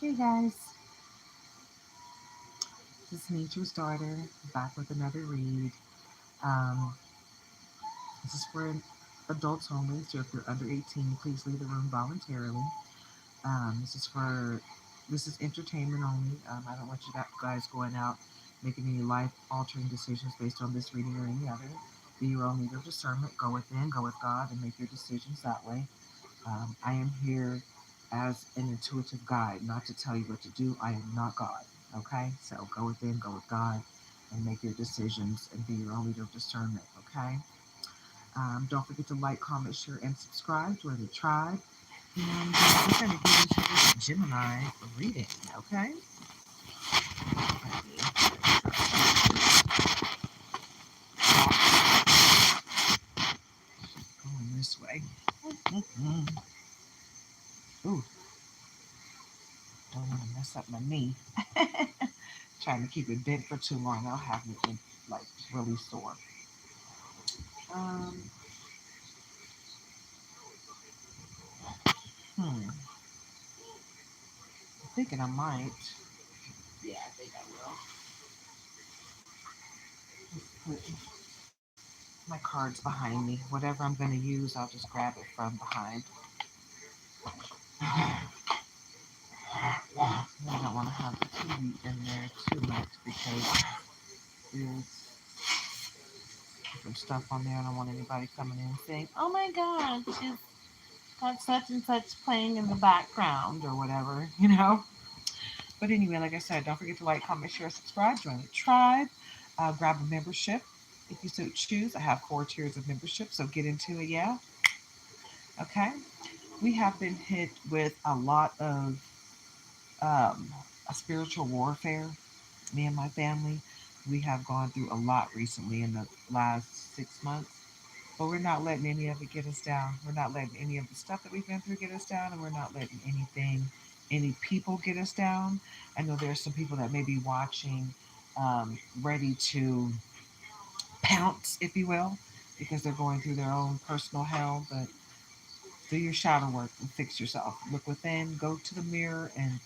Hey guys, this is Nature's Daughter back with another read. Um, this is for adults only, so if you're under 18, please leave the room voluntarily. This is entertainment only. I don't want you guys going out making any life-altering decisions based on this reading or any other. Be your own leader of discernment. Go within, go with God, and make your decisions that way. I am here as an intuitive guide, not to tell you what to do. I am not God. Okay? So go within, go with God, and make your decisions and be your own leader of discernment. Okay? Don't forget to like, comment, share, and subscribe. Join the tribe. And we're going to get into this Gemini reading. Okay? Going this way. Ooh, don't want to mess up my knee. Trying to keep it bent for too long, I'll have it like really sore. Um, I'm thinking I might. Yeah, I think I will. Just put my cards behind me. Whatever I'm going to use, I'll just grab it from behind. I don't want to have the TV in there too much because there's some stuff on there. I don't want anybody coming in saying, "Oh my God, she's got such and such playing in the background" or whatever. But anyway, like I said, don't forget to like, comment, share, subscribe, join the tribe, grab a membership if you so choose. I have 4 tiers of membership, so get into it, yeah. Okay. We have been hit with a lot of a spiritual warfare. Me and my family, we have gone through a lot recently in the last 6 months. But we're not letting any of it get us down. We're not letting any of the stuff that we've been through get us down, and we're not letting any people get us down. I know there's some people that may be watching, ready to pounce, if you will, because they're going through their own personal hell. But do your shadow work and fix yourself. Look within, go to the mirror, and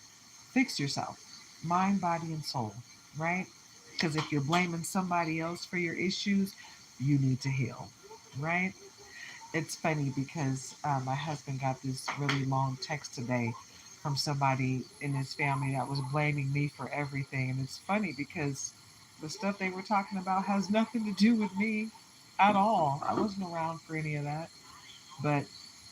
fix yourself, mind, body, and soul, right? Because if you're blaming somebody else for your issues, you need to heal, right? It's funny because my husband got this really long text today from somebody in his family that was blaming me for everything. And it's funny because the stuff they were talking about has nothing to do with me at all. I wasn't around for any of that. But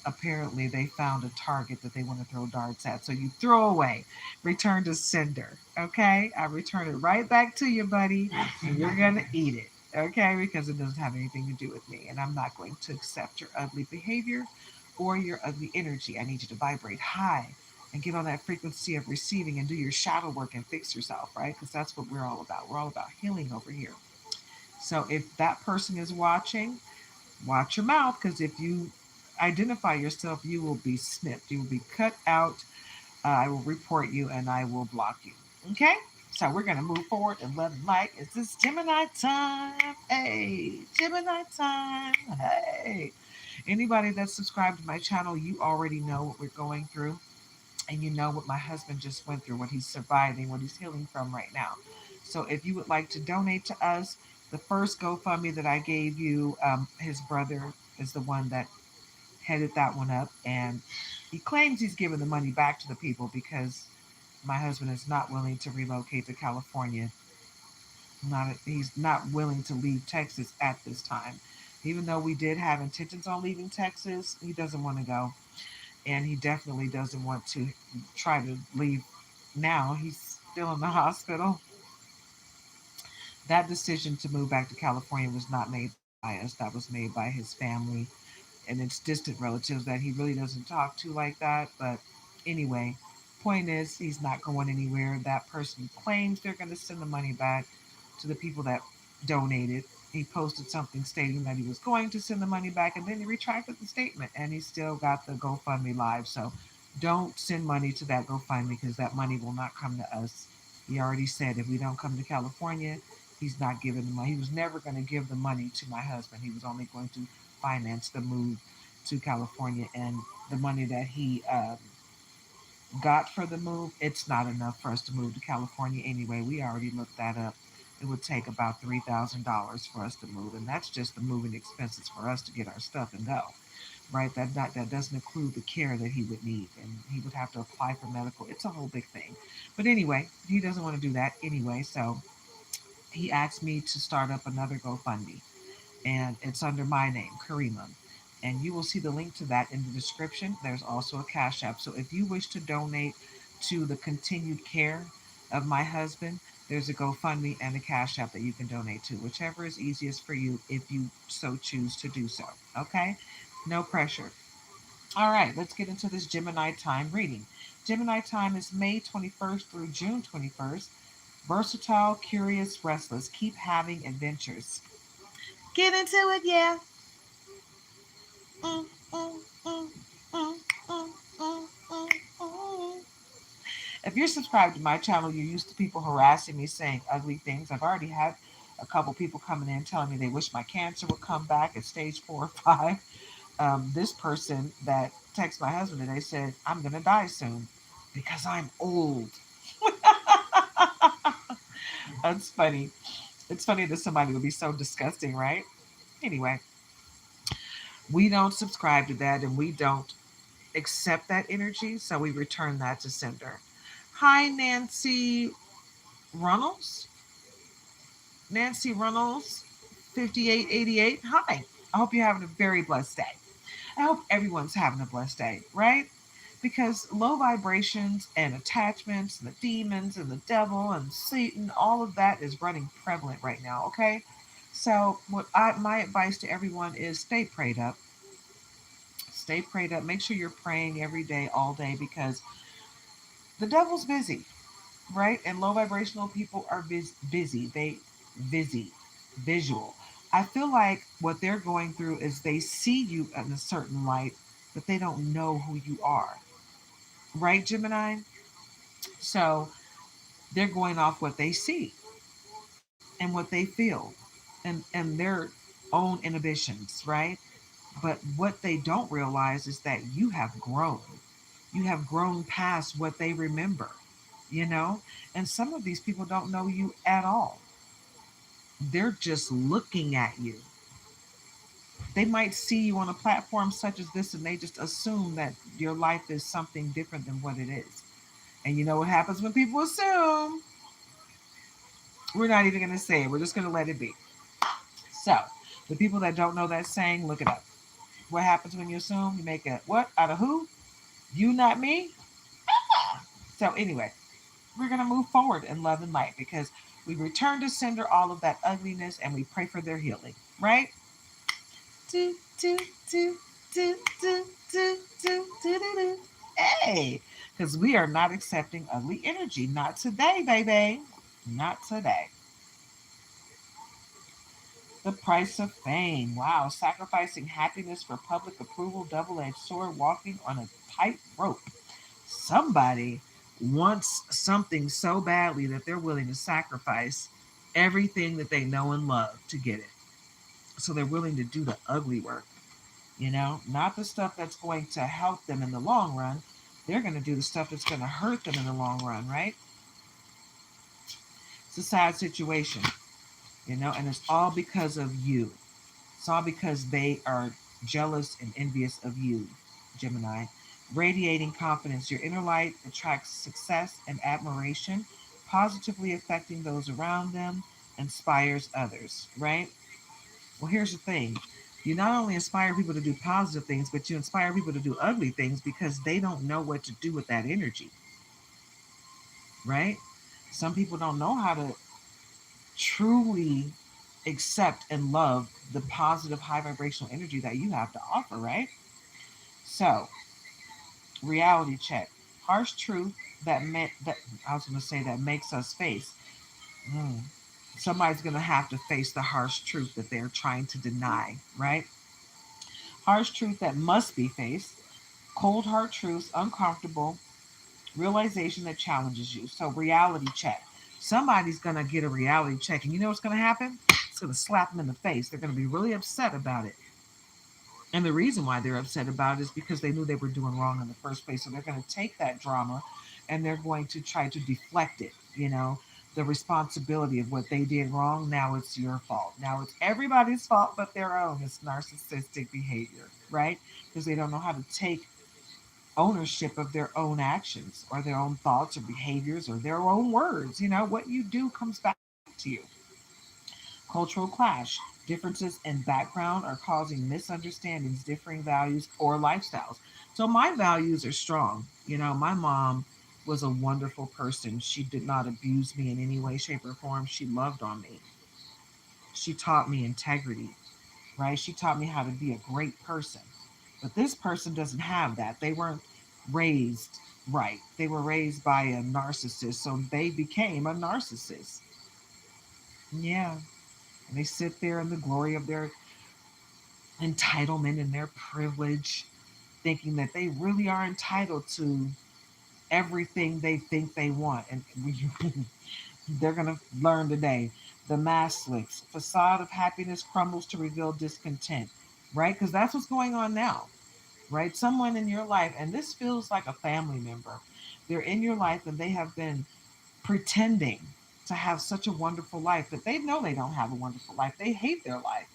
apparently they found a target that they want to throw darts at. So you throw away, return to sender. Okay? I return it right back to you, buddy, and you're going to eat it. Okay? Because it doesn't have anything to do with me. And I'm not going to accept your ugly behavior or your ugly energy. I need you to vibrate high and get on that frequency of receiving and do your shadow work and fix yourself, right? Because that's what we're all about. We're all about healing over here. So if that person is watching, watch your mouth, because if you identify yourself, you will be snipped. You will be cut out. I will report you and I will block you. Okay? So we're going to move forward and love and light. Is this Gemini time? Hey, Gemini time. Hey. Anybody that's subscribed to my channel, you already know what we're going through. And you know what my husband just went through, what he's surviving, what he's healing from right now. So if you would like to donate to us, the first GoFundMe that I gave you, his brother is the one that headed that one up. And he claims he's giving the money back to the people because my husband is not willing to relocate to California. He's not willing to leave Texas at this time. Even though we did have intentions on leaving Texas, he doesn't want to go, and he definitely doesn't want to try to leave now. He's still in the hospital. That decision to move back to California was not made by us. That was made by his family and its distant relatives that he really doesn't talk to like that. But anyway, point is, he's not going anywhere. That person claims they're going to send the money back to the people that donated. He posted something stating that he was going to send the money back, and then he retracted the statement, and he still got the GoFundMe live. So don't send money to that GoFundMe because that money will not come to us. He already said if we don't come to California, he's not giving the money. He was never going to give the money to my husband. He was only going to finance the move to California, and the money that he got for the move, it's not enough for us to move to California anyway. We already looked that up. It would take about $3,000 for us to move, and that's just the moving expenses for us to get our stuff and go. Right? That doesn't include the care that he would need, and he would have to apply for medical. It's a whole big thing. But anyway, he doesn't want to do that anyway, so he asked me to start up another GoFundMe, and it's under my name, Karima. And you will see the link to that in the description. There's also a Cash App. So if you wish to donate to the continued care of my husband, there's a GoFundMe and a Cash App that you can donate to, whichever is easiest for you if you so choose to do so. Okay? No pressure. All right, let's get into this Gemini time reading. Gemini time is May 21st through June 21st. Versatile, curious, restless. Keep having adventures. Get into it, yeah. Mm, mm, mm, mm, mm, mm, mm, mm. If you're subscribed to my channel, you're used to people harassing me saying ugly things. I've already had a couple people coming in telling me they wish my cancer would come back at stage 4 or 5. This person that texted my husband today said, I'm going to die soon because I'm old. That's funny. It's funny that somebody would be so disgusting, right? Anyway, we don't subscribe to that and we don't accept that energy, so we return that to sender. Hi, Nancy Runnels. Nancy Runnels, 5888. Hi. I hope you're having a very blessed day. I hope everyone's having a blessed day, right? Because low vibrations and attachments and the demons and the devil and Satan, all of that is running prevalent right now, okay? So my advice to everyone is stay prayed up. Stay prayed up. Make sure you're praying every day, all day, because the devil's busy, right? And low vibrational people are busy. Busy, visual. I feel like what they're going through is they see you in a certain light, but they don't know who you are, right, Gemini? So they're going off what they see and what they feel, and their own inhibitions, right? But what they don't realize is that you have grown. You have grown past what they remember, you know? And some of these people don't know you at all. They're just looking at you. They might see you on a platform such as this and they just assume that your life is something different than what it is. And you know what happens when people assume? We're not even going to say it. We're just going to let it be. So, the people that don't know that saying, look it up. What happens when you assume? You make a what? Out of who? You, not me? So, anyway, we're going to move forward in love and light because we return to sender all of that ugliness and we pray for their healing, right? Do, do, do, do, do, do, do, do, do. Hey, because we are not accepting ugly energy. Not today, baby. Not today. The price of fame. Wow. Sacrificing happiness for public approval, double edged sword, walking on a tight rope. Somebody wants something so badly that they're willing to sacrifice everything that they know and love to get it. So they're willing to do the ugly work, not the stuff that's going to help them in the long run. They're going to do the stuff that's going to hurt them in the long run, right? It's a sad situation, and it's all because of you. It's all because they are jealous and envious of you, Gemini. Radiating confidence. Your inner light attracts success and admiration, positively affecting those around them, inspires others, right? Well, here's the thing. You not only inspire people to do positive things, but you inspire people to do ugly things because they don't know what to do with that energy, right? Some people don't know how to truly accept and love the positive high vibrational energy that you have to offer, right? So, reality check. Harsh truth that I was going to say that makes us face. Mm, Somebody's going to have to face the harsh truth that they're trying to deny, right? Harsh truth that must be faced. Cold hard truths, uncomfortable realization that challenges you. So, reality check. Somebody's going to get a reality check, and you know what's going to happen? It's going to slap them in the face. They're going to be really upset about it. And the reason why they're upset about it is because they knew they were doing wrong in the first place. So they're going to take that drama and they're going to try to deflect it, the responsibility of what they did wrong. Now it's your fault. Now it's everybody's fault but their own. It's narcissistic behavior, right? Because they don't know how to take ownership of their own actions or their own thoughts or behaviors or their own words. What you do comes back to you. Cultural clash. Differences in background are causing misunderstandings, differing values, or lifestyles. So, my values are strong. My mom was a wonderful person. She did not abuse me in any way, shape, or form. She loved on me. She taught me integrity, right? She taught me how to be a great person. But this person doesn't have that. They weren't raised right. They were raised by a narcissist, so they became a narcissist. Yeah. And they sit there in the glory of their entitlement and their privilege, thinking that they really are entitled to everything they think they want. And they're going to learn today. The mask slicks. Facade of happiness crumbles to reveal discontent, right? Because that's what's going on now, right? Someone in your life, and this feels like a family member. They're in your life and they have been pretending to have such a wonderful life, but they know they don't have a wonderful life. They hate their life,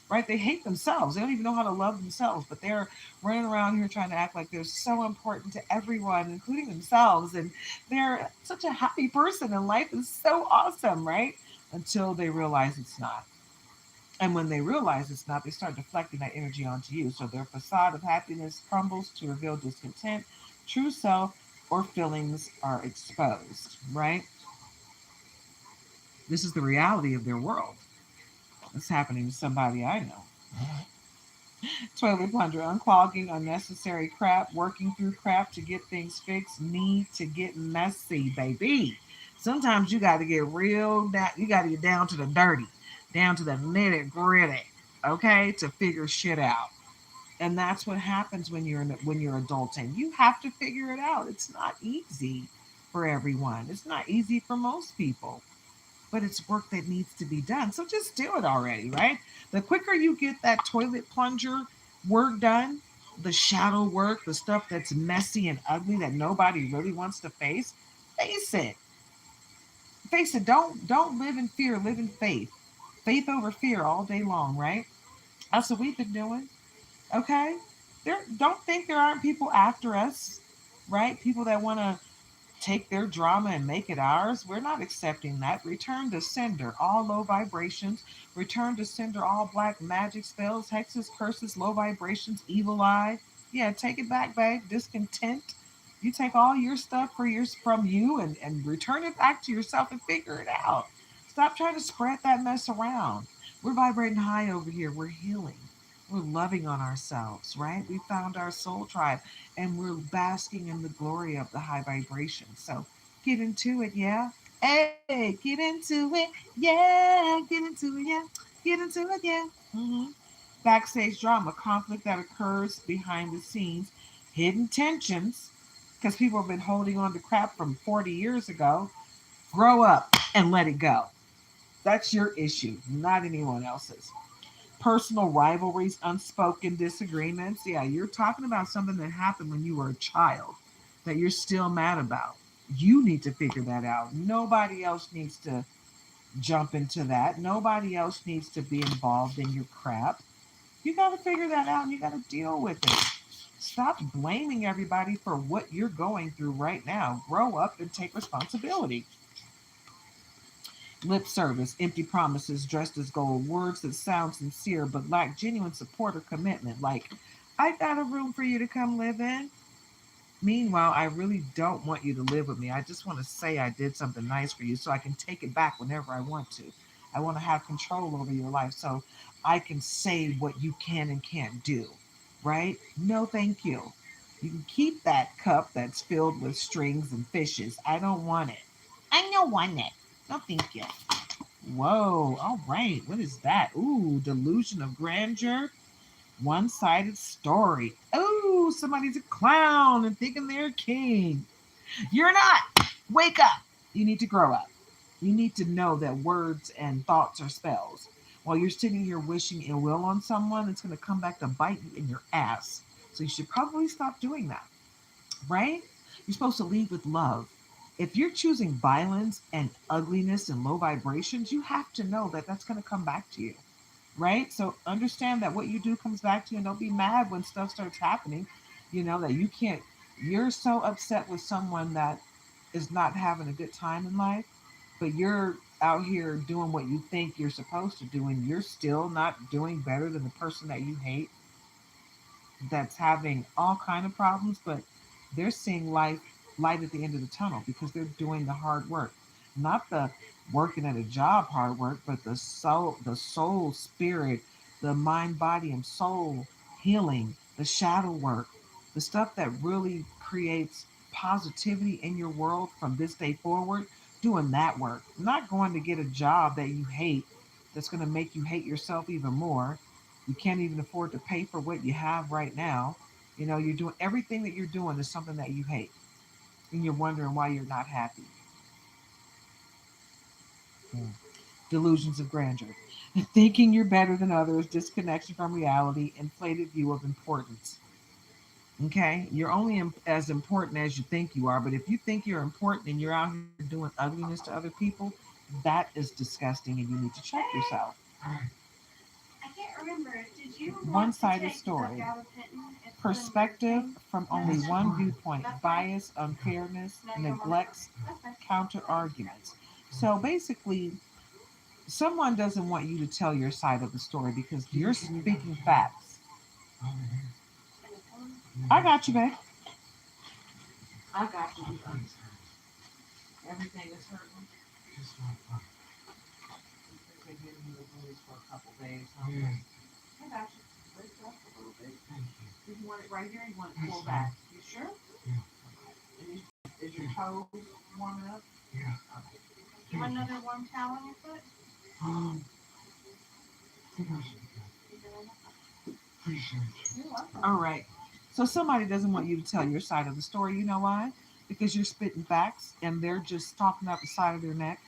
right? They hate themselves. They don't even know how to love themselves, but they're running around here trying to act like they're so important to everyone, including themselves. And they're such a happy person and life is so awesome, right? Until they realize it's not. And when they realize it's not, they start deflecting that energy onto you. So their facade of happiness crumbles to reveal discontent, true self, or feelings are exposed, right? This is the reality of their world. It's happening to somebody I know. Toilet plunger, unclogging unnecessary crap, working through crap to get things fixed, need to get messy, baby. Sometimes you got to get real down, you got to get down to the dirty, down to the nitty gritty, okay, to figure shit out. And that's what happens when you're adulting. You have to figure it out. It's not easy for everyone. It's not easy for most people, but it's work that needs to be done. So just do it already, right? The quicker you get that toilet plunger work done, the shadow work, the stuff that's messy and ugly that nobody really wants to face it. Face it. Don't live in fear, live in faith. Faith over fear all day long, right? That's what we've been doing. Okay? Don't think there aren't people after us, right? People that want to take their drama and make it ours. We're not accepting that. Return to sender all low vibrations. Return to sender all black magic spells, hexes, curses, low vibrations, evil eye. Yeah, take it back, babe. Discontent. You take all your stuff from you and return it back to yourself and figure it out. Stop trying to spread that mess around. We're vibrating high over here. We're healing. We're loving on ourselves, right? We found our soul tribe and we're basking in the glory of the high vibration. So get into it, yeah. Hey, get into it, yeah. Get into it, yeah. Get into it, yeah. Backstage drama, conflict that occurs behind the scenes, hidden tensions, because people have been holding on to crap from 40 years ago. Grow up and let it go. That's your issue, not anyone else's. Personal rivalries, unspoken disagreements. Yeah, you're talking about something that happened when you were a child that you're still mad about. You need to figure that out. Nobody else needs to jump into that. Nobody else needs to be involved in your crap. You got to figure that out and you got to deal with it. Stop blaming everybody for what you're going through right now. Grow up and take responsibility. Lip service, empty promises dressed as gold, words that sound sincere but lack genuine support or commitment, like, I got a room for you to come live in. Meanwhile, I really don't want you to live with me. I just want to say I did something nice for you so I can take it back whenever I want to. I want to have control over your life so I can say what you can and can't do, right? No, thank you. You can keep that cup that's filled with strings and fishes. I don't want it. I don't want it. No, thank you. Whoa, all right. What is that? Ooh, delusion of grandeur. One sided story. Oh, somebody's a clown and thinking they're king. You're not. Wake up. You need to grow up. You need to know that words and thoughts are spells. While you're sitting here wishing ill will on someone, it's going to come back to bite you in your ass. So you should probably stop doing that, right? You're supposed to lead with love. If you're choosing violence and ugliness and low vibrations, you have to know that that's going to come back to you, right? So understand that what you do comes back to you, and don't be mad when stuff starts happening. You know that you can't. You're so upset with someone that is not having a good time in life, but you're out here doing what you think you're supposed to do, and you're still not doing better than the person that you hate that's having all kind of problems, but they're seeing light at the end of the tunnel because they're doing the hard work, not the working at a job hard work, but the soul, spirit, the mind, body, and soul healing, the shadow work, the stuff that really creates positivity in your world from this day forward. Doing that work, not going to get a job that you hate, that's going to make you hate yourself even more. You can't even afford to pay for what you have right now. You know, you're doing everything that you're doing is something that you hate, and you're wondering why you're not happy. Mm. Delusions of grandeur, thinking you're better than others, disconnection from reality, inflated view of importance. Okay, you're only as important as you think you are, but if you think you're important and you're out here doing ugliness to other people, that is disgusting, and you need to check yourself. I can't remember. Did you want to One-sided take the story. gabapentin? It's the Perspective thing. from No, only that's one fine. viewpoint, That's fine. bias, unfairness, No, you don't want it. neglects That's fine. counter arguments. So basically, someone doesn't want you to tell your side of the story because you're speaking facts. I got you, babe. I got you. Everything is hurting. They've been giving you the blues for a couple days. Huh? I got you. Wake up a little bit. Do you want it right here? Or you want it pulled back? You sure? And is your toes warming up? Okay. You want another warm towel on your foot? You're welcome. All right. So somebody doesn't want you to tell your side of the story. You know why? Because you're spitting facts and they're just talking out the side of their neck.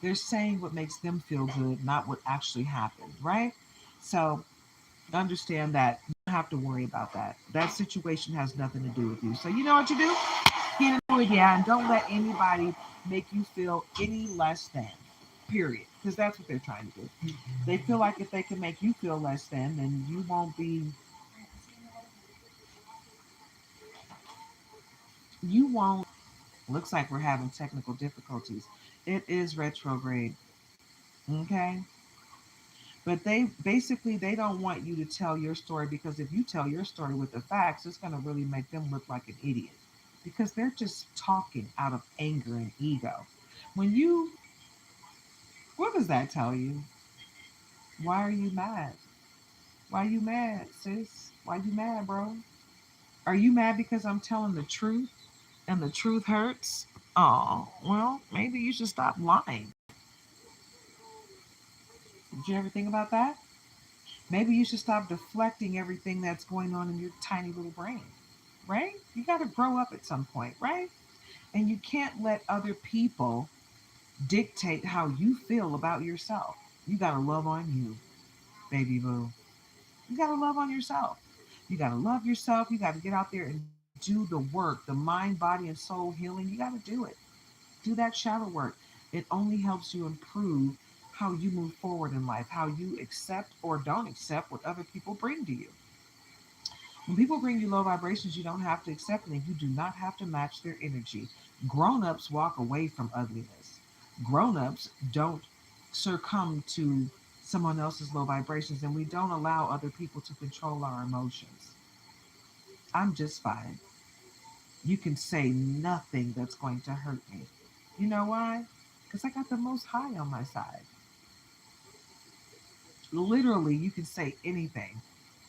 They're saying what makes them feel good, not what actually happened, right? So understand that you don't have to worry about that. That situation has nothing to do with you. So you know what you do? Get into it, yeah, and don't let anybody make you feel any less than. Period. Because that's what they're trying to do. They feel like if they can make you feel less than, then you won't be. You won't. Looks like we're having technical difficulties. It is retrograde. Okay. But they don't want you to tell your story because if you tell your story with the facts, it's going to really make them look like an idiot because they're just talking out of anger and ego. When you, what does that tell you? Why are you mad? Why you mad, sis? Why you mad, bro? Are you mad because I'm telling the truth and the truth hurts? Oh, well, maybe you should stop lying. Did you ever think about that? Maybe you should stop deflecting everything that's going on in your tiny little brain, right? You got to grow up at some point, right? And you can't let other people dictate how you feel about yourself. You got to love on you, baby boo. You got to love on yourself. You got to love yourself. You got to get out there and do the work, the mind, body, and soul healing. You got to do it. Do that shadow work. It only helps you improve how you move forward in life, how you accept or don't accept what other people bring to you. When people bring you low vibrations, you don't have to accept it and you do not have to match their energy. Grown ups walk away from ugliness. Grown ups don't succumb to someone else's low vibrations, and we don't allow other people to control our emotions. I'm just fine. You can say nothing that's going to hurt me. You know why? Because I got the most high on my side. Literally, you can say anything.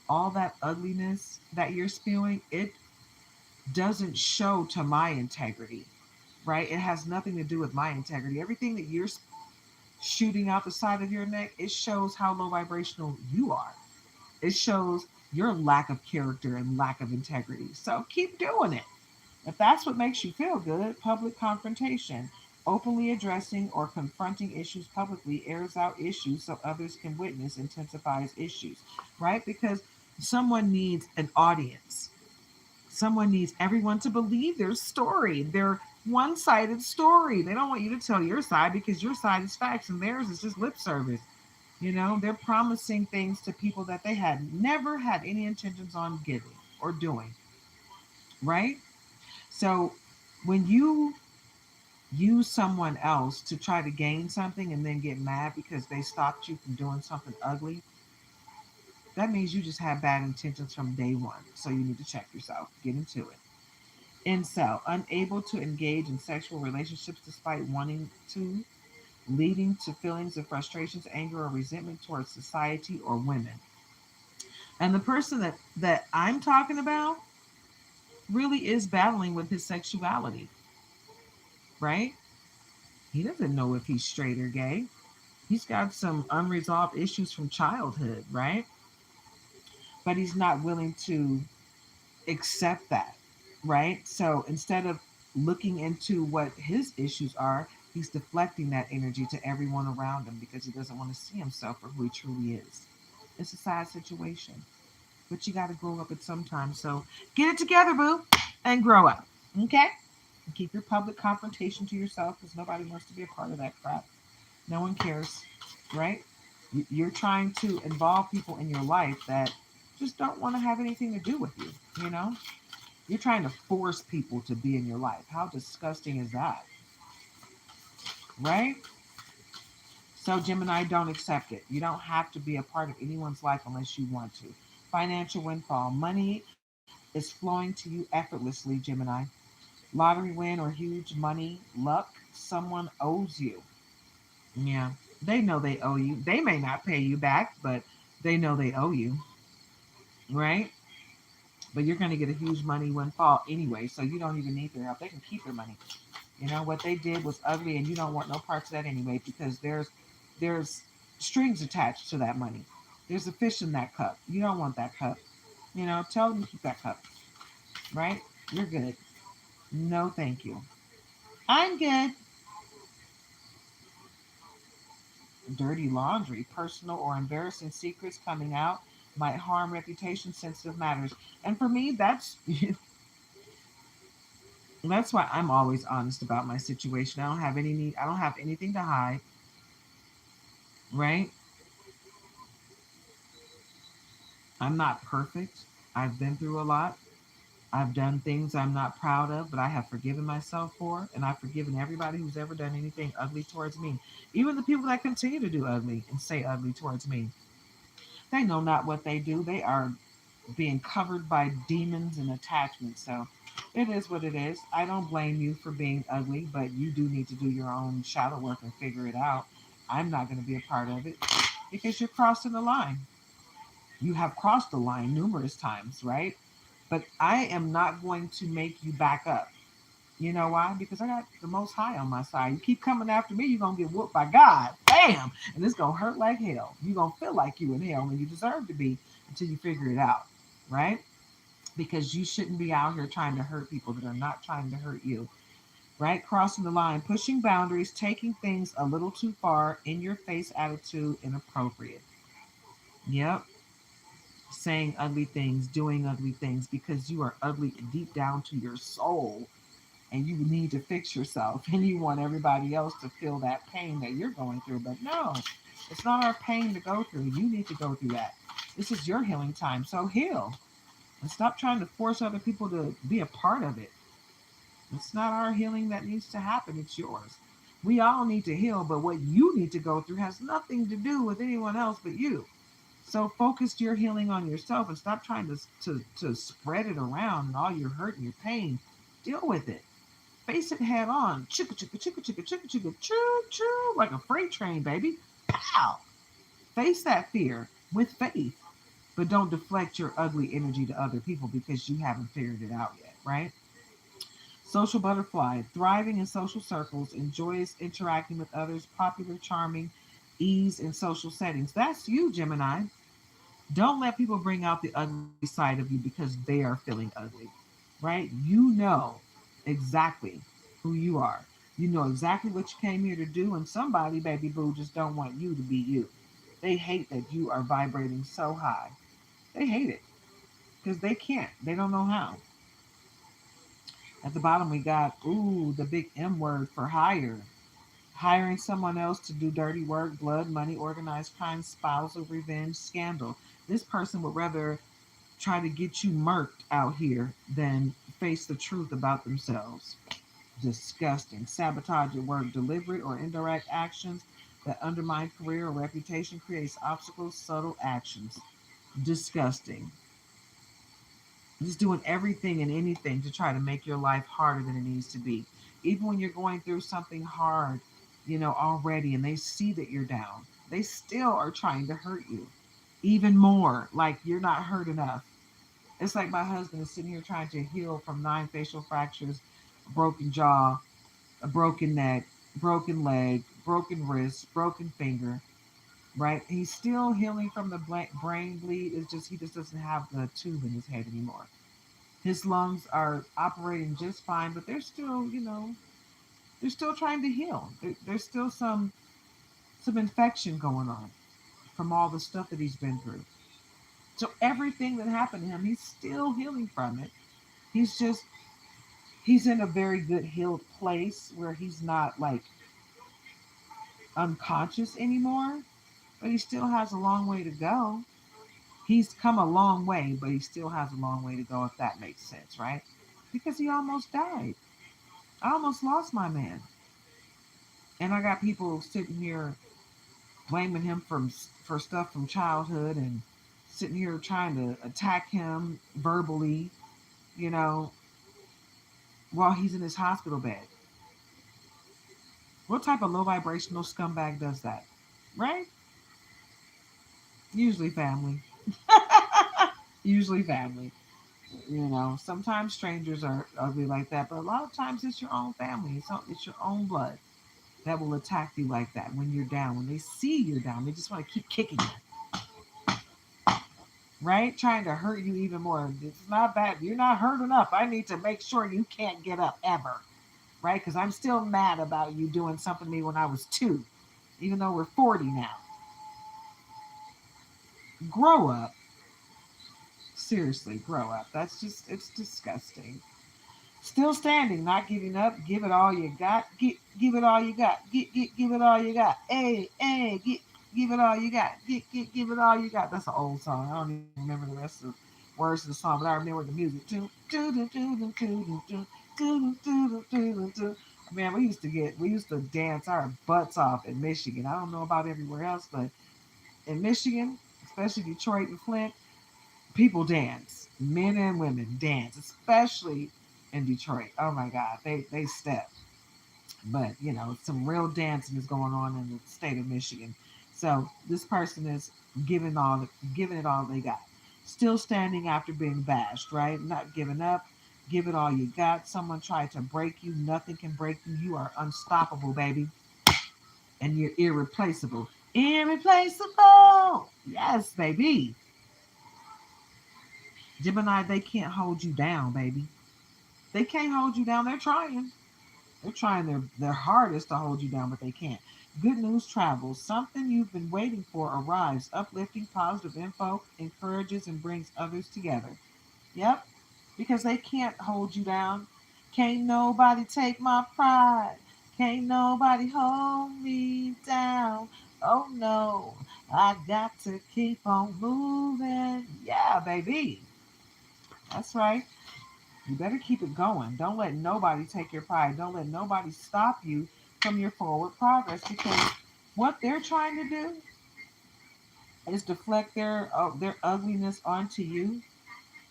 All that ugliness that you're spewing, it doesn't show to my integrity, right? It has nothing to do with my integrity. Everything that you're shooting out the side of your neck, it shows how low vibrational you are. It shows your lack of character and lack of integrity. So keep doing it. If that's what makes you feel good, public confrontation, Openly addressing or confronting issues publicly airs out issues so others can witness, intensifies issues, right? Because someone needs an audience. Someone needs everyone to believe their story, their one sided story. They don't want you to tell your side because your side is facts and theirs is just lip service. You know, they're promising things to people that they had never had any intentions on giving or doing, right? So when you use someone else to try to gain something and then get mad because they stopped you from doing something ugly, that means you just have bad intentions from day one. So you need to check yourself, get into it. Incel, unable to engage in sexual relationships despite wanting to, leading to feelings of frustrations, anger, or resentment towards society or women. And the person that I'm talking about really is battling with his sexuality, right? He doesn't know if he's straight or gay. He's got some unresolved issues from childhood, right? But he's not willing to accept that, right? So instead of looking into what his issues are, he's deflecting that energy to everyone around him because he doesn't want to see himself for who he truly is. It's a sad situation, but you got to grow up at some time. So get it together, boo, and grow up, okay? And keep your public confrontation to yourself because nobody wants to be a part of that crap. No one cares, right? You're trying to involve people in your life that just don't want to have anything to do with you, you know? You're trying to force people to be in your life. How disgusting is that? Right? So, Gemini, don't accept it. You don't have to be a part of anyone's life unless you want to. Financial windfall. Money is flowing to you effortlessly, Gemini. Lottery win or huge money, luck, someone owes you. Yeah. They know they owe you. They may not pay you back, but they know they owe you. Right? But you're going to get a huge money windfall anyway, so you don't even need their help. They can keep their money. You know what they did was ugly, and you don't want no parts of that anyway because there's strings attached to that money. There's a fish in that cup. You don't want that cup. You know, tell them to keep that cup. Right? You're good. No, thank you. I'm good. Dirty laundry, personal or embarrassing secrets coming out might harm reputation, sensitive matters. And for me, that's why I'm always honest about my situation. I don't have any need. I don't have anything to hide. Right? I'm not perfect. I've been through a lot. I've done things I'm not proud of, but I have forgiven myself for, and I've forgiven everybody who's ever done anything ugly towards me. Even the people that continue to do ugly and say ugly towards me. They know not what they do. They are being covered by demons and attachments. So it is what it is. I don't blame you for being ugly, but you do need to do your own shadow work and figure it out. I'm not going to be a part of it because you're crossing the line. You have crossed the line numerous times, right? But I am not going to make you back up. You know why? Because I got the most high on my side. You keep coming after me, you're going to get whooped by God. Bam! And it's going to hurt like hell. You're going to feel like you in hell when you deserve to be until you figure it out, right? Because you shouldn't be out here trying to hurt people that are not trying to hurt you, right? Crossing the line, pushing boundaries, taking things a little too far, in your face attitude, inappropriate. Yep. Saying ugly things, doing ugly things because you are ugly deep down to your soul and you need to fix yourself and you want everybody else to feel that pain that you're going through. But no, it's not our pain to go through. You need to go through that. This is your healing time. So heal and stop trying to force other people to be a part of it. It's not our healing that needs to happen, it's yours. We all need to heal, but what you need to go through has nothing to do with anyone else but you. So focus your healing on yourself and stop trying to spread it around and all your hurt and your pain. Deal with it. Face it head on. Chicka chicka chicka chicka chicka chicka choo choo like a freight train, baby. Pow! Face that fear with faith. But don't deflect your ugly energy to other people because you haven't figured it out yet, right? Social butterfly, thriving in social circles, enjoys interacting with others, popular, charming, ease in social settings. That's you, Gemini. Don't let people bring out the ugly side of you because they are feeling ugly, right? You know exactly who you are. You know exactly what you came here to do, and somebody, baby boo, just don't want you to be you. They hate that you are vibrating so high. They hate it because they can't. They don't know how. At the bottom, we got, ooh, the big M word for hire. Hiring someone else to do dirty work, blood, money, organized crime, spousal revenge, scandal. This person would rather try to get you murked out here than face the truth about themselves. Disgusting. Sabotage at work, deliberate or indirect actions that undermine career or reputation, creates obstacles, subtle actions. Disgusting. Just doing everything and anything to try to make your life harder than it needs to be. Even when you're going through something hard, already, and they see that you're down, they still are trying to hurt you even more. Like you're not hurt enough. It's like my husband is sitting here trying to heal from 9 facial fractures, a broken jaw, a broken neck, broken leg, broken wrist, broken finger, right? He's still healing from the brain bleed. It's just he just doesn't have the tube in his head anymore. His lungs are operating just fine, but they're still, they're still trying to heal. There's still some infection going on from all the stuff that he's been through. So everything that happened to him, he's still healing from it. He's just he's in a very good healed place where he's not like unconscious anymore, but he still has a long way to go. He's come a long way, but he still has a long way to go, if that makes sense, right? Because he almost died. I almost lost my man. And I got people sitting here blaming him for stuff from childhood and sitting here trying to attack him verbally, you know, while he's in his hospital bed. What type of low vibrational scumbag does that? Right? Usually family. Usually family. Sometimes strangers are ugly like that, but a lot of times it's your own family. It's your own blood that will attack you like that when you're down. When they see you're down, they just want to keep kicking you, right? Trying to hurt you even more. It's not that you're not hurt enough. I need to make sure you can't get up ever, right? Because I'm still mad about you doing something to me when I was 2, even though we're 40 now. Grow up. Seriously, grow up. It's disgusting. Still standing, not giving up. Give it all you got. Give it all you got. Give it all you got. Hey, give it all you got. Give it all you got. That's an old song. I don't even remember the rest of the words of the song, but I remember the music too. Man, we used to dance our butts off in Michigan. I don't know about everywhere else, but in Michigan, especially Detroit and Flint, people dance. Men and women dance, especially in Detroit. Oh my God, they step. But some real dancing is going on in the state of Michigan. So this person is giving it all they got. Still standing after being bashed, right? Not giving up. Give it all you got. Someone tried to break you. Nothing can break you. You are unstoppable, baby. And you're irreplaceable. Irreplaceable. Yes, baby. Gemini, they can't hold you down, baby. They can't hold you down. They're trying. They're trying their hardest to hold you down, but they can't. Good news travels. Something you've been waiting for arrives. Uplifting, positive info encourages and brings others together. Yep, because they can't hold you down. Can't nobody take my pride. Can't nobody hold me down. Oh no, I got to keep on moving. Yeah, baby. That's right. You better keep it going. Don't let nobody take your pride. Don't let nobody stop you from your forward progress, because what they're trying to do is deflect their ugliness onto you.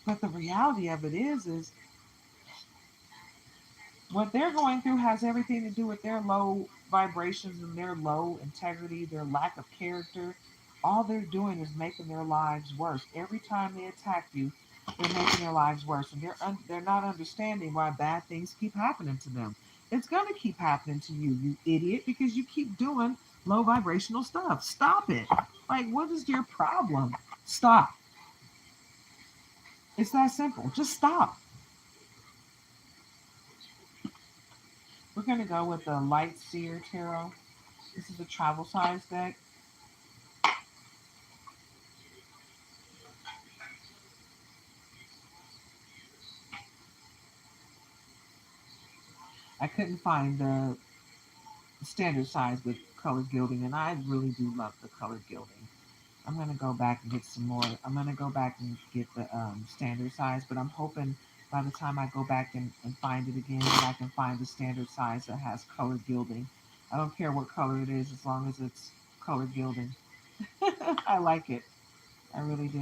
But the reality of it is what they're going through has everything to do with their low vibrations and their low integrity, their lack of character. All they're doing is making their lives worse. Every time they attack you, they're making their lives worse, and they're not understanding why bad things keep happening to them. It's going to keep happening to you, you idiot, because you keep doing low vibrational stuff. Stop it. Like, what is your problem? Stop. It's that simple. Just stop. We're going to go with the Light Seer Tarot. This is a travel size deck. I couldn't find the standard size with colored gilding, and I really do love the colored gilding. I'm gonna go back and get some more. I'm gonna go back and get the standard size, but I'm hoping by the time I go back and find it again, that I can find the standard size that has colored gilding. I don't care what color it is, as long as it's colored gilding. I like it. I really do.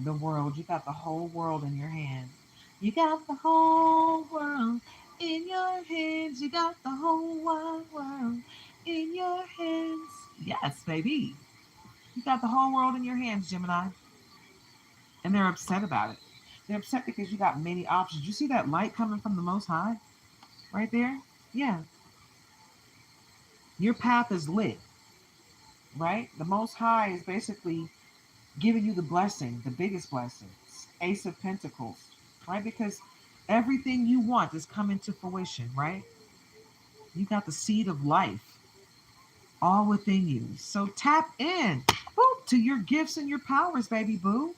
The world. You got the whole world in your hand. You got the whole world in your hands. You got the whole wide world in your hands. Yes, baby. You got the whole world in your hands, Gemini. And they're upset about it. They're upset because you got many options. You see that light coming from the Most High right there? Yeah. Your path is lit, right? The Most High is basically giving you the blessing, the biggest blessing. Ace of Pentacles, right? Because everything you want is coming to fruition, right? You got the seed of life all within you. So tap in, to your gifts and your powers, baby boo,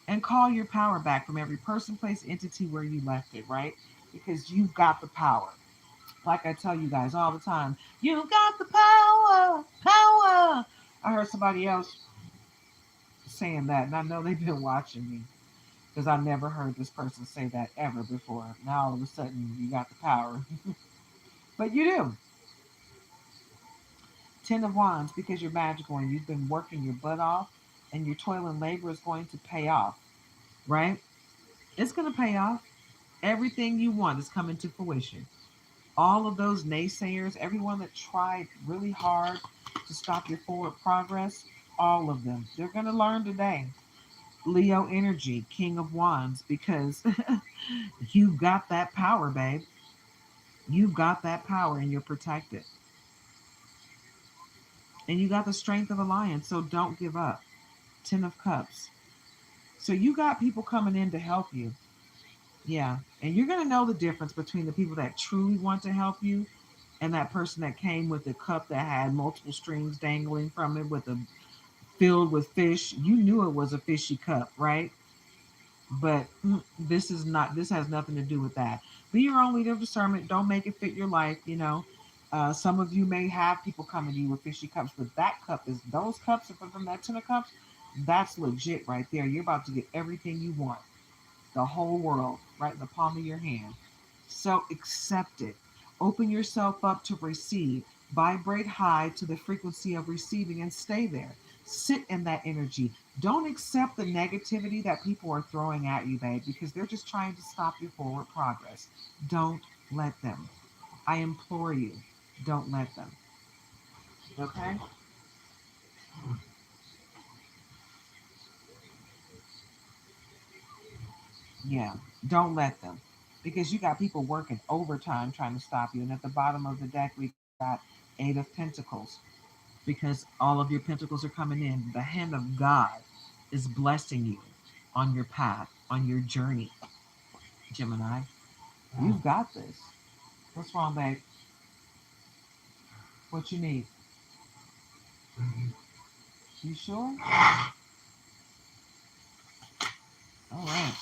and call your power back from every person, place, entity where you left it, right? Because you've got the power. Like I tell you guys all the time, you got the power, power. I heard somebody else saying that, and I know they've been watching me because I never heard this person say that ever before. Now all of a sudden you got the power, but you do. Ten of Wands, because you're magical and you've been working your butt off, and your toil and labor is going to pay off, right? It's going to pay off. Everything you want is coming to fruition. All of those naysayers, everyone that tried really hard to stop your forward progress, all of them, they're going to learn today. Leo energy, King of Wands, because you've got that power, babe. You've got that power and you're protected. And you got the strength of a lion, so don't give up. Ten of Cups. So you got people coming in to help you. Yeah. And you're going to know the difference between the people that truly want to help you and that person that came with a cup that had multiple strings dangling from it with a filled with fish. You knew it was a fishy cup, right? But this is not. This has nothing to do with that. Be your own leader of discernment. Don't make it fit your life. Some of you may have people coming to you with fishy cups, but that cup is those cups from that 10 of cups. That's legit right there. You're about to get everything you want, the whole world, right in the palm of your hand. So accept it. Open yourself up to receive. Vibrate high to the frequency of receiving and stay there. Sit in that energy. Don't accept the negativity that people are throwing at you, babe, because they're just trying to stop your forward progress. Don't let them. I implore you, don't let them. Okay? Yeah, don't let them. Because you got people working overtime trying to stop you. And at the bottom of the deck, we got Eight of Pentacles. Because all of your pentacles are coming in. The hand of God is blessing you on your path, on your journey, Gemini. You've got this. What's wrong, babe? What you need? You sure? All right.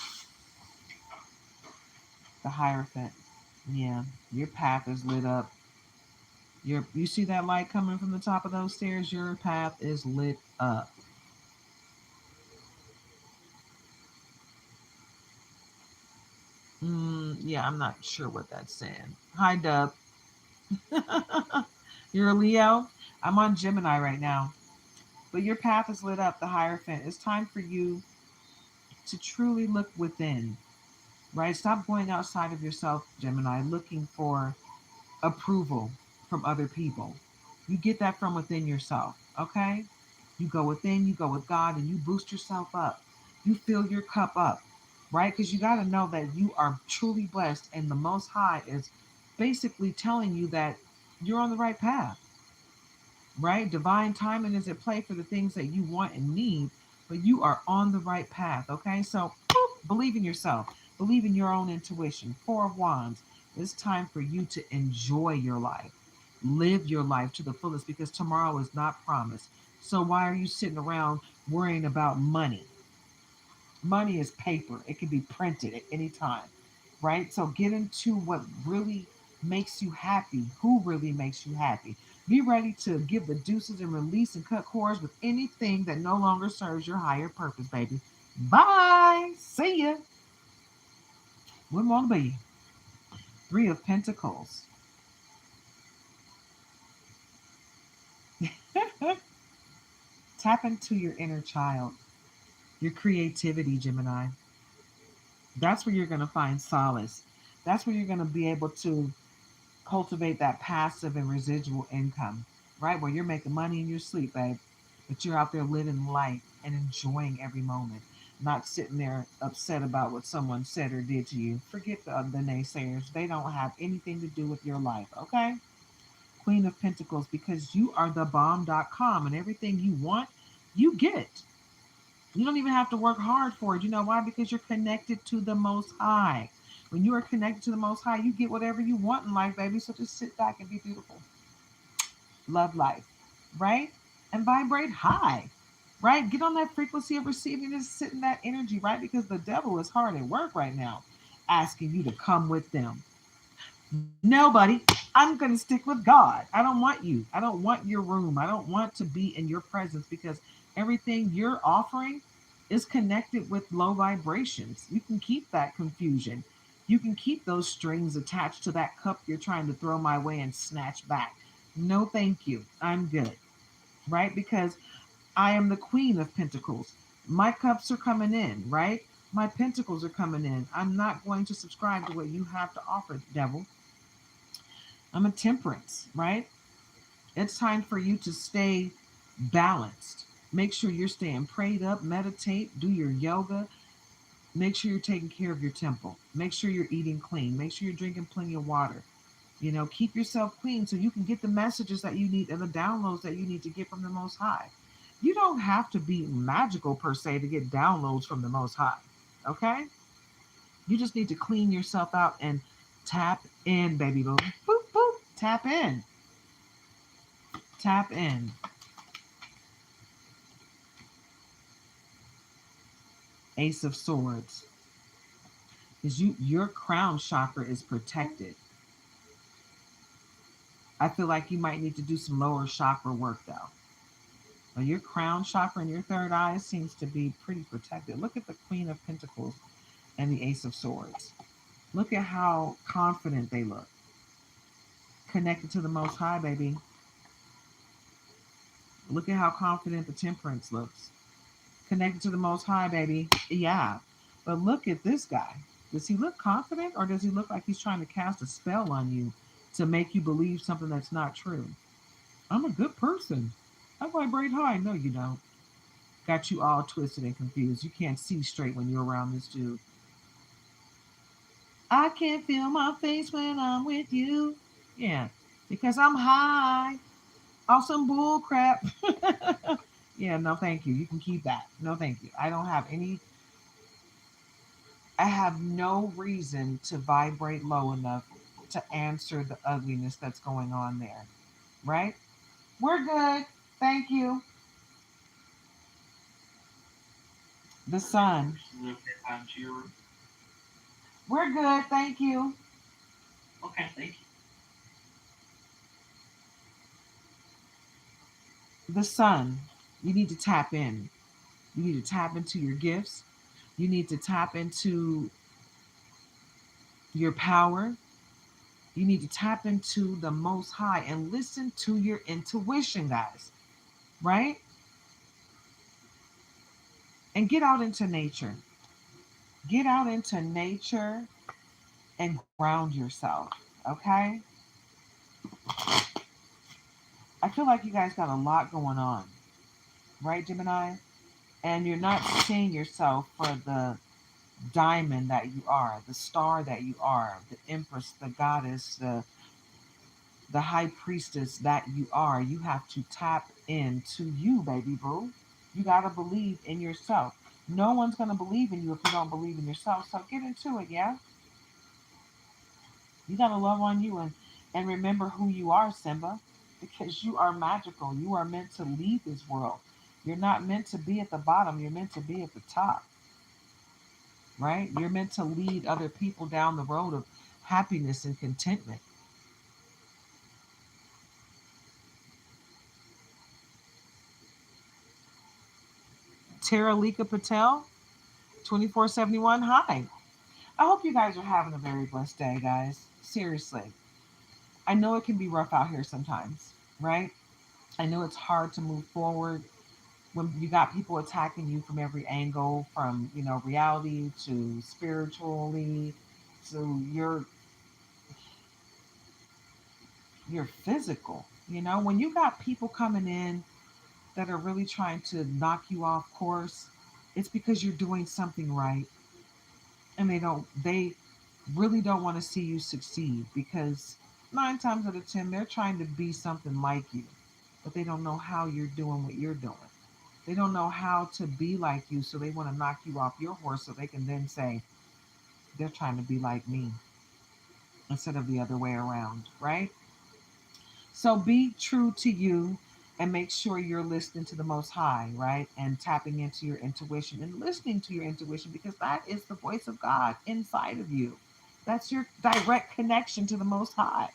The Hierophant. Yeah, your path is lit up. You see that light coming from the top of those stairs? Your path is lit up. Yeah, I'm not sure what that's saying. Hi, Dub. You're a Leo. I'm on Gemini right now. But your path is lit up, the Hierophant. It's time for you to truly look within, right? Stop going outside of yourself, Gemini, looking for approval from other people. You get that from within yourself, okay? You go within, you go with God, and you boost yourself up. You fill your cup up, right? Because you got to know that you are truly blessed, and the Most High is basically telling you that you're on the right path, right? Divine timing is at play for the things that you want and need, but you are on the right path, okay? So believe in yourself, believe in your own intuition. Four of Wands. It's time for you to enjoy your life, live your life to the fullest, because tomorrow is not promised. So why are you sitting around worrying about money? Money is paper, it can be printed at any time, right? So get into what really makes you happy, who really makes you happy. Be ready to give the deuces and release and cut cords with anything that no longer serves your higher purpose, baby. Bye. See ya. What won't be? Three of Pentacles. Tap into your inner child, your creativity, Gemini. That's where you're going to find solace. That's where you're going to be able to cultivate that passive and residual income, right? Where you're making money in your sleep, babe, but you're out there living life and enjoying every moment, not sitting there upset about what someone said or did to you. Forget the naysayers. They don't have anything to do with your life, okay? Queen of Pentacles, because you are the bomb.com, and everything you want, you get. You don't even have to work hard for it. You know why? Because you're connected to the Most High. When you are connected to the Most High, you get whatever you want in life, baby. So just sit back and be beautiful. Love life, right? And vibrate high, right? Get on that frequency of receiving and sit in that energy, right? Because the devil is hard at work right now, asking you to come with them. Nobody. I'm going to stick with God. I don't want you. I don't want your room. I don't want to be in your presence, because everything you're offering is connected with low vibrations. You can keep that confusion. You can keep those strings attached to that cup you're trying to throw my way and snatch back. No, thank you. I'm good. Right? Because I am the Queen of Pentacles. My cups are coming in, right? My pentacles are coming in. I'm not going to subscribe to what you have to offer, devil. I'm a Temperance, right? It's time for you to stay balanced. Make sure you're staying prayed up, meditate, do your yoga. Make sure you're taking care of your temple. Make sure you're eating clean. Make sure you're drinking plenty of water. You know, keep yourself clean so you can get the messages that you need and the downloads that you need to get from the Most High. You don't have to be magical per se to get downloads from the Most High. Okay? You just need to clean yourself out and tap in, baby boo. Boop, boop. Tap in. Tap in. Ace of Swords. Because your crown chakra is protected. I feel like you might need to do some lower chakra work though. But your crown chakra and your third eye seems to be pretty protected. Look at the Queen of Pentacles and the Ace of Swords. Look at how confident they look. Connected to the Most High, baby. Look at how confident the Temperance looks. Connected to the Most High, baby. Yeah. But look at this guy. Does he look confident, or does he look like he's trying to cast a spell on you to make you believe something that's not true? I'm a good person. I vibrate high. No, you don't. Got you all twisted and confused. You can't see straight when you're around this dude. I can't feel my face when I'm with you. Yeah, because I'm high off some bull crap. Yeah, no, thank you. You can keep that. No, thank you. I have no reason to vibrate low enough to answer the ugliness that's going on there. Right? We're good. Thank you. The sun. We're good. Thank you. Okay, thank you. The sun. You need to tap in. You need to tap into your gifts. You need to tap into your power. You need to tap into the Most High and listen to your intuition, guys. Right? And get out into nature. Get out into nature and ground yourself. Okay? I feel like you guys got a lot going on. Right, Gemini? And you're not seeing yourself for the diamond that you are, the star that you are, the empress, the goddess, the high priestess that you are. You have to tap into you, baby boo. You got to believe in yourself. No one's going to believe in you if you don't believe in yourself. So get into it, yeah? You got to love on you and remember who you are, Simba, because you are magical. You are meant to lead this world. You're not meant to be at the bottom, you're meant to be at the top, right? You're meant to lead other people down the road of happiness and contentment. Tara Lika Patel, 2471. Hi. I hope you guys are having a very blessed day, guys. Seriously. I know it can be rough out here sometimes, right? I know it's hard to move forward when you got people attacking you from every angle, from, reality to spiritually to your physical. When you got people coming in that are really trying to knock you off course, it's because you're doing something right, and they really don't want to see you succeed, because 9 times out of 10 they're trying to be something like you, but they don't know how you're doing what you're doing. They don't know how to be like you, so they want to knock you off your horse so they can then say they're trying to be like me instead of the other way around, right? So be true to you and make sure you're listening to the Most High, right? And tapping into your intuition and listening to your intuition, because that is the voice of God inside of you. That's your direct connection to the Most High.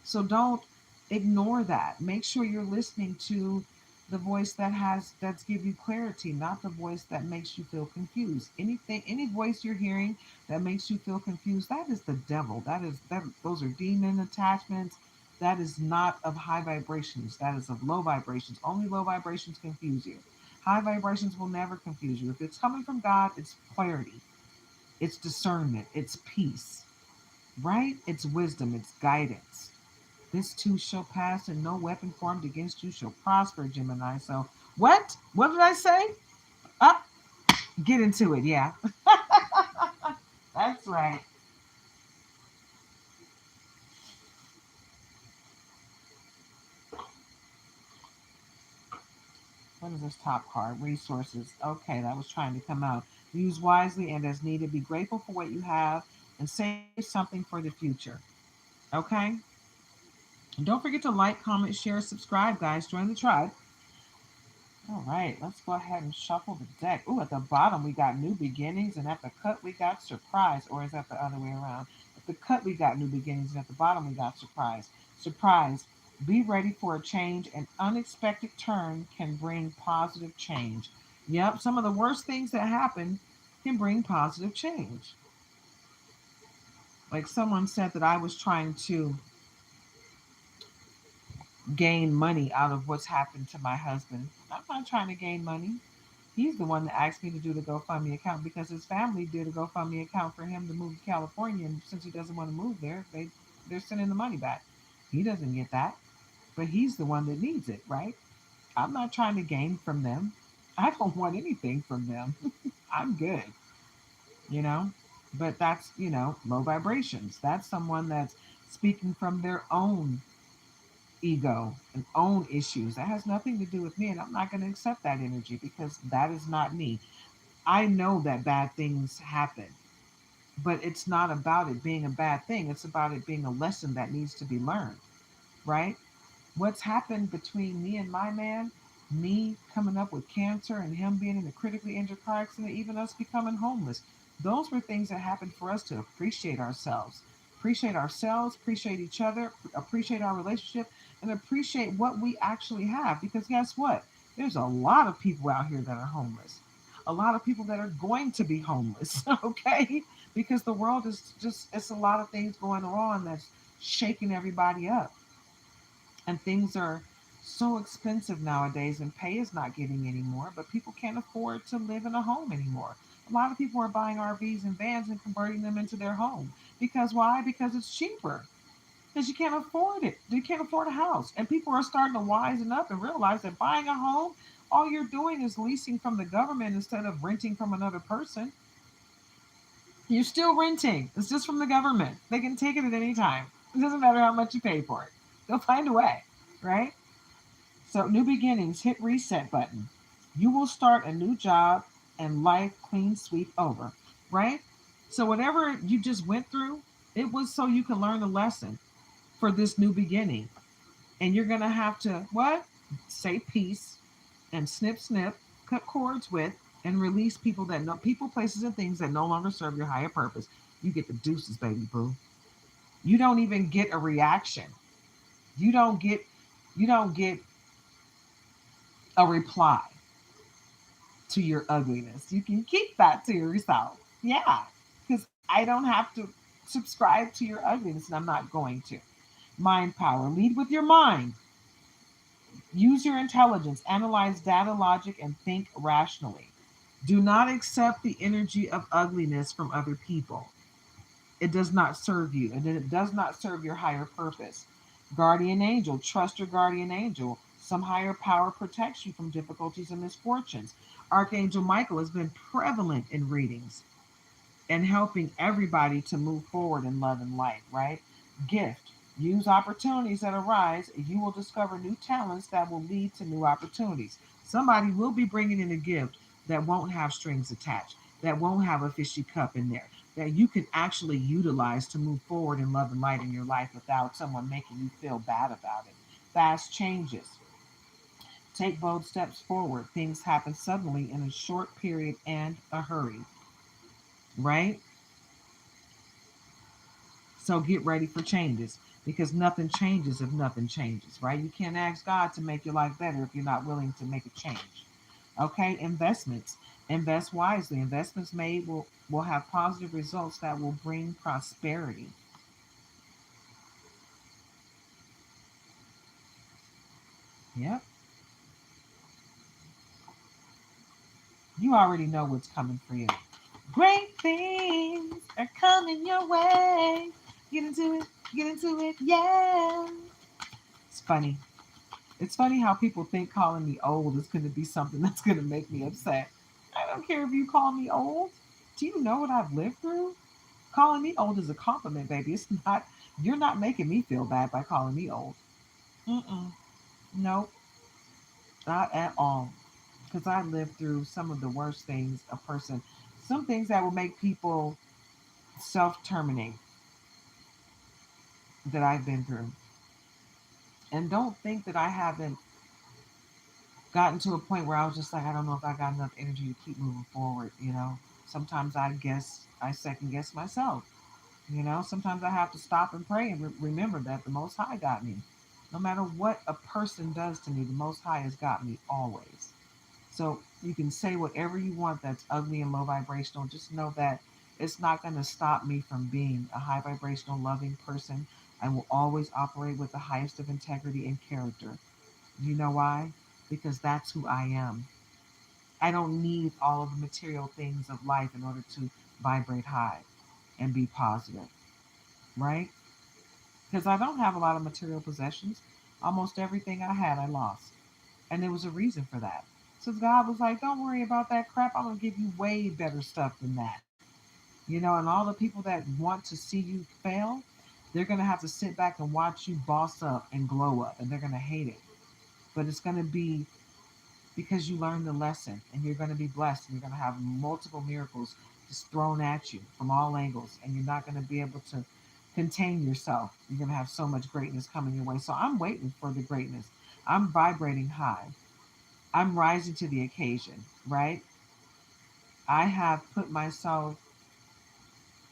So don't ignore that. Make sure you're listening to the voice that's give you clarity, not the voice that makes you feel confused. Any voice you're hearing that makes you feel confused, that is the devil. Those are demon attachments. That is not of high vibrations. That is of low vibrations. Only low vibrations confuse you. High vibrations will never confuse you. If it's coming from God, it's clarity, it's discernment, it's peace, right? It's wisdom, it's guidance. This too shall pass, and no weapon formed against you shall prosper, Gemini. So, what? What did I say? Up, get into it. Yeah, that's right. What is this top card? Resources. Okay, that was trying to come out. Use wisely and as needed. Be grateful for what you have and save something for the future. Okay? And don't forget to like, comment, share, subscribe, guys. Join the tribe. All right, let's go ahead and shuffle the deck. Ooh, at the bottom we got new beginnings, and at the cut we got surprise. Or is that the other way around? At the cut we got new beginnings, and at the bottom we got surprise. Surprise. Be ready for a change. An unexpected turn can bring positive change. Yep, some of the worst things that happen can bring positive change. Like someone said that I was trying to gain money out of what's happened to my husband. I'm not trying to gain money. He's the one that asked me to do the GoFundMe account because his family did a GoFundMe account for him to move to California, and since he doesn't want to move there, they're sending the money back. He doesn't get that, but he's the one that needs it, right? I'm not trying to gain from them. I don't want anything from them. I'm good, you know. But that's low vibrations. That's someone that's speaking from their own ego and own issues. That has nothing to do with me, and I'm not going to accept that energy because that is not me. I know that bad things happen, but it's not about it being a bad thing. It's about it being a lesson that needs to be learned, right? What's happened between me and my man, me coming up with cancer and him being in a critically injured car accident, even us becoming homeless, those were things that happened for us to appreciate ourselves, appreciate each other, appreciate our relationship, and appreciate what we actually have. Because guess what? There's a lot of people out here that are homeless, a lot of people that are going to be homeless, okay? Because the world is it's a lot of things going on that's shaking everybody up, and things are so expensive nowadays, and pay is not getting anymore, but people can't afford to live in a home anymore. A lot of people are buying RVs and vans and converting them into their home. Because why? Because it's cheaper. Because you can't afford it. You can't afford a house. And people are starting to wisen up and realize that buying a home All you're doing is leasing from the government instead of renting from another person. You're still renting. It's just from the government. They can take it at any time. It doesn't matter how much you pay for it. They'll find a way, right? So, new beginnings, hit reset button. You will start a new job and life clean sweep over, right? So, whatever you just went through, it was so you can learn the lesson for this new beginning. And you're going to have to, what? Say peace and snip, snip, cut cords with, and release people that know people, places, and things that no longer serve your higher purpose. You get the deuces, baby boo. You don't even get a reaction. You don't get you don't get a reply to your ugliness. You can keep that to yourself. Yeah. Because I don't have to subscribe to your ugliness, and I'm not going to. Mind power. Lead with your mind. Use your intelligence. Analyze data, logic, and think rationally. Do not accept the energy of ugliness from other people. It does not serve you, and it does not serve your higher purpose. Guardian angel, trust your guardian angel. Some higher power protects you from difficulties and misfortunes. Archangel Michael has been prevalent in readings and helping everybody to move forward in love and light, right? Gift. Use opportunities that arise. You will discover new talents that will lead to new opportunities. Somebody will be bringing in a gift that won't have strings attached, that won't have a fishy cup in there, that you can actually utilize to move forward in love and light in your life without someone making you feel bad about it. Fast changes. Take bold steps forward. Things happen suddenly in a short period and a hurry, right? So get ready for changes because nothing changes if nothing changes, right? You can't ask God to make your life better if you're not willing to make a change. Okay, investments. Invest wisely. Investments made will have positive results that will bring prosperity. Yep. You already know what's coming for you. Great things are coming your way. Get into it. Get into it. Yeah. It's funny. It's funny how people think calling me old is going to be something that's going to make me upset. I don't care if you call me old. Do you know what I've lived through? Calling me old is a compliment, baby. It's not, you're not making me feel bad by calling me old. Mm-mm. Nope, not at all. Because I lived through some of the worst things a person, some things that will make people self terminate that I've been through. And don't think that I haven't gotten to a point where I was just like, I don't know if I got enough energy to keep moving forward, you know. Sometimes I second guess myself, you know. Sometimes I have to stop and pray and remember that the Most High got me. No matter what a person does to me, the Most High has got me always. So you can say whatever you want that's ugly and low vibrational. Just know that it's not going to stop me from being a high vibrational, loving person. I will always operate with the highest of integrity and character. You know why? Because that's who I am. I don't need all of the material things of life in order to vibrate high and be positive, right? Because I don't have a lot of material possessions. Almost everything I had, I lost. And there was a reason for that. So God was like, don't worry about that crap. I'm going to give you way better stuff than that. You know, and all the people that want to see you fail, they're going to have to sit back and watch you boss up and glow up, and they're going to hate it. But it's going to be because you learned the lesson and you're going to be blessed and you're going to have multiple miracles just thrown at you from all angles and you're not going to be able to contain yourself. You're going to have so much greatness coming your way. So I'm waiting for the greatness. I'm vibrating high. I'm rising to the occasion, right? I have put myself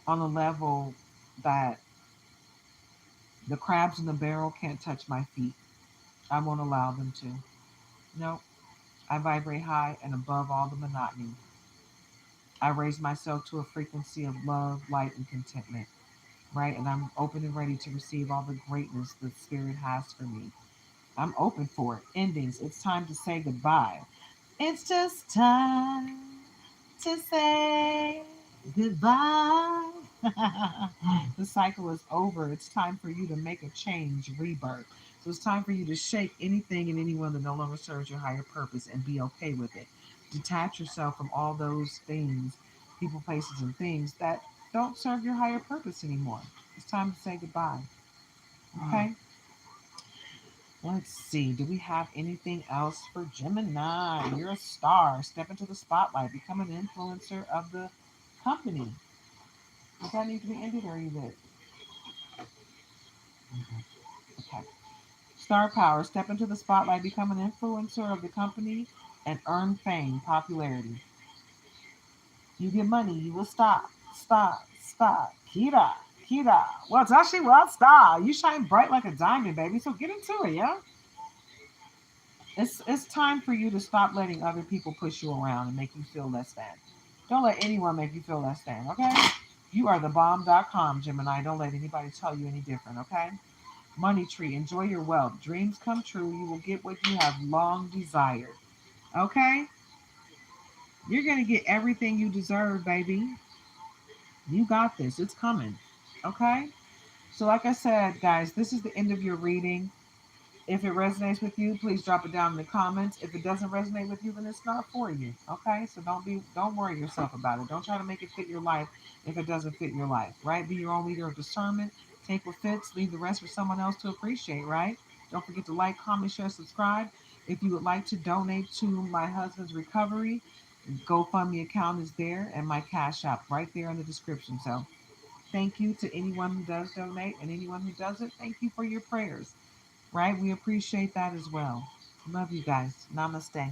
on a level that the crabs in the barrel can't touch my feet. I won't allow them to. No, I vibrate high and above all the monotony. I raise myself to a frequency of love, light, and contentment, right? And I'm open and ready to receive all the greatness the Spirit has for me. I'm open for it. Endings. It's time to say goodbye. It's just time to say goodbye. The cycle is over. It's time for you to make a change, rebirth. So it's time for you to shake anything and anyone that no longer serves your higher purpose and be okay with it. Detach yourself from all those things, people, places, and things that don't serve your higher purpose anymore. It's time to say goodbye. Okay? Let's see. Do we have anything else for Gemini? You're a star. Step into the spotlight. Become an influencer of the company. Does that need to be ended or are you good? Okay. Star power. Step into the spotlight. Become an influencer of the company and earn fame, popularity. You get money. You will stop. Stop. Stop. Kita. Kita. Well, Tashi, well, stop. You shine bright like a diamond, baby. So get into it, yeah? It's time for you to stop letting other people push you around and make you feel less than. Don't let anyone make you feel less than, okay? You are the bomb.com, Gemini. Don't let anybody tell you any different, okay? Money tree, enjoy your wealth. Dreams come true. You will get what you have long desired. Okay? You're going to get everything you deserve, baby. You got this. It's coming. Okay? So, like I said, guys, this is the end of your reading. If it resonates with you, please drop it down in the comments. If it doesn't resonate with you, then it's not for you. Okay? So don't worry yourself about it. Don't try to make it fit your life if it doesn't fit your life, right? Be your own leader of discernment. Take what fits, leave the rest for someone else to appreciate, right? Don't forget to like, comment, share, subscribe. If you would like to donate to my husband's recovery, GoFundMe account is there and my Cash App right there in the description. So thank you to anyone who does donate and anyone who doesn't. Thank you for your prayers. Right? We appreciate that as well. Love you guys. Namaste.